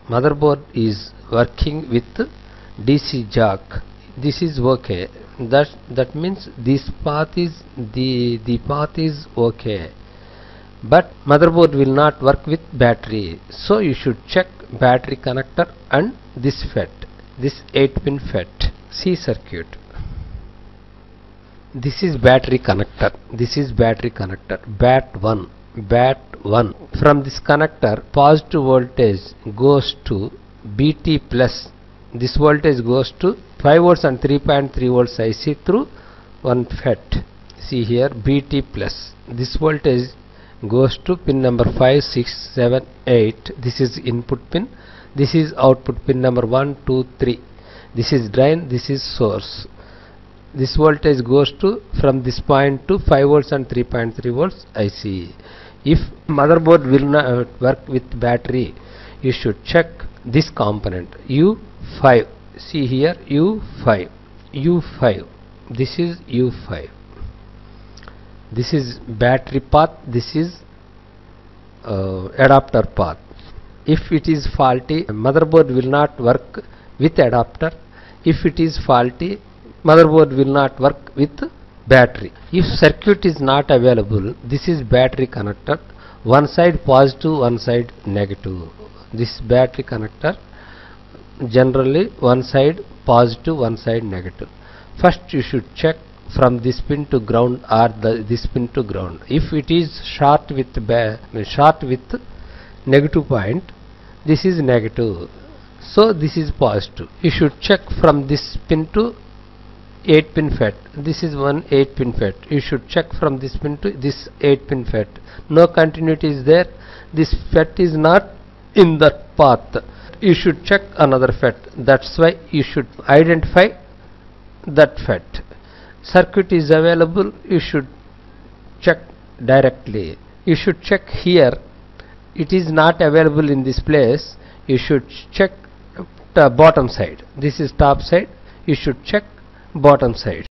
motherboard is working with DC jack. This is okay. That means this path is the path is okay. But motherboard will not work with battery. So you should check battery connector and this FET, this 8-pin FET. See circuit. This is battery connector. This is battery connector. BAT1. BAT1. From this connector, positive voltage goes to BT plus. This voltage goes to 5 volts and 3.3 volts IC through one FET. See here BT plus. This voltage goes to pin number 5, 6, 7, 8. This is input pin. This is output pin number 1, 2, 3. This is drain. This is source. This voltage goes to from this point to 5 volts and 3.3 volts IC. If motherboard will not work with battery, you should check this component U5. See here U5. U5. This is U5. This is battery path. This is adapter path. If it is faulty, motherboard will not work with adapter. If it is faulty, motherboard will not work with battery. If circuit is not available, this is battery connector. One side positive, one side negative. This battery connector, generally one side positive, one side negative. First you should check from this pin to ground or this pin to ground. If it is short with negative point, this is negative. So this is positive. You should check from this pin to 8-pin FET. This is one 8-pin FET. You should check from this pin to this 8-pin FET. No continuity is there. This FET is not in that path. You should check another FET. That's why you should identify that FET. Circuit is available. You should check directly. You should check here. It is not available in this place. You should check the bottom side. This is top side. You should check bottom side.